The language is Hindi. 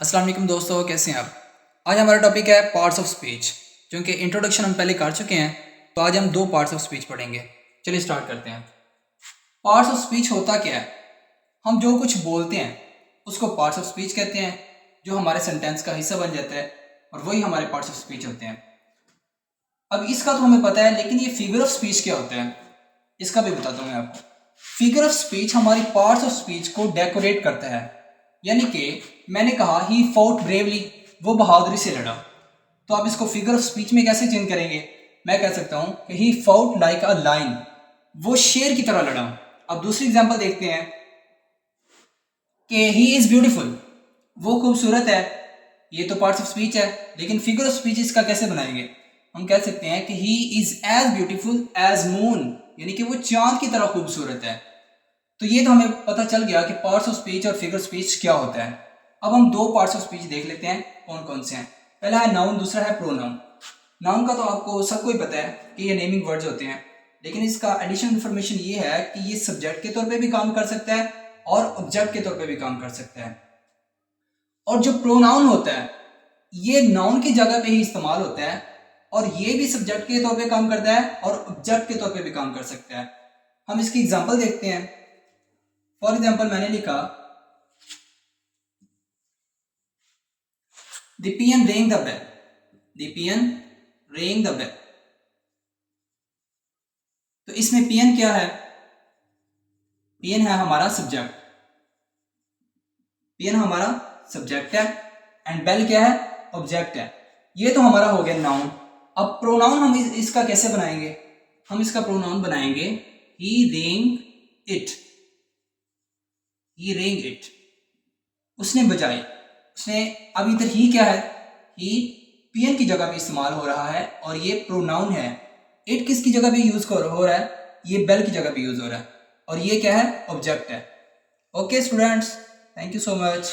अस्सलाम वालेकुम दोस्तों, कैसे हैं आप। आज हमारा टॉपिक है पार्ट्स ऑफ स्पीच। क्योंकि इंट्रोडक्शन हम पहले कर चुके हैं तो आज हम दो पार्ट्स ऑफ स्पीच पढ़ेंगे। चलिए स्टार्ट करते हैं। पार्ट्स ऑफ स्पीच होता क्या है? हम जो कुछ बोलते हैं उसको पार्ट्स ऑफ स्पीच कहते हैं, जो हमारे सेंटेंस का हिस्सा बन जाता है और वही हमारे पार्ट्स ऑफ स्पीच होते हैं। अब इसका तो हमें पता है, लेकिन ये फिगर ऑफ स्पीच क्या होता है इसका भी बताता हूँ मैं आपको। फिगर ऑफ स्पीच हमारी पार्ट्स ऑफ स्पीच को डेकोरेट करता है। यानी कि मैंने कहा ही फॉट ब्रेवली, वो बहादुरी से लड़ा, तो आप इसको फिगर ऑफ स्पीच में कैसे चेंज करेंगे? मैं कह सकता हूं कि he fought like a lion, वो शेर की तरह लड़ा। अब दूसरी एग्जांपल देखते हैं कि ही इज ब्यूटीफुल, वो खूबसूरत है। ये तो पार्ट्स ऑफ स्पीच है, लेकिन फिगर ऑफ स्पीच इसका कैसे बनाएंगे? हम कह सकते हैं कि he is as beautiful as moon, यानी कि वो चांद की तरह खूबसूरत है। तो ये तो हमें पता चल गया कि पार्ट्स ऑफ स्पीच और फिगर स्पीच क्या होता है। अब हम दो पार्ट्स ऑफ स्पीच देख लेते हैं कौन कौन से हैं। पहला है नाउन, दूसरा है प्रोनाउन। नाउन का तो आपको सबको ही पता है कि ये नेमिंग वर्ड्स होते हैं, लेकिन इसका एडिशनल इन्फॉर्मेशन ये है कि ये सब्जेक्ट के तौर पे भी काम कर सकता है और ऑब्जेक्ट के तौर पे भी काम कर सकता है। और जो प्रोनाउन होता है ये नाउन की जगह पे ही इस्तेमाल होता है और ये भी सब्जेक्ट के तौर पे काम करता है और ऑब्जेक्ट के तौर पे भी काम कर सकता है। हम इसकी एग्जांपल देखते हैं। फॉर एग्जाम्पल मैंने लिखा the peon rings the bell, the peon rings the bell. तो इसमें पियन क्या है? पियन है हमारा सब्जेक्ट, पियन हमारा सब्जेक्ट है एंड बेल क्या है? ऑब्जेक्ट है। ये तो हमारा हो गया नाउन। अब प्रोनाउन हम इसका कैसे बनाएंगे? हम इसका प्रोनाउन बनाएंगे ही रेइंग इट, ही रेइंग इट, उसने बजाई, उसने। अब इधर ही क्या है? ही पियन की जगह पे इस्तेमाल हो रहा है और ये प्रोनाउन है। इट किसकी जगह पे यूज हो रहा है? ये बेल की जगह पे यूज हो रहा है और ये क्या है? ऑब्जेक्ट है। Okay students, thank you so much.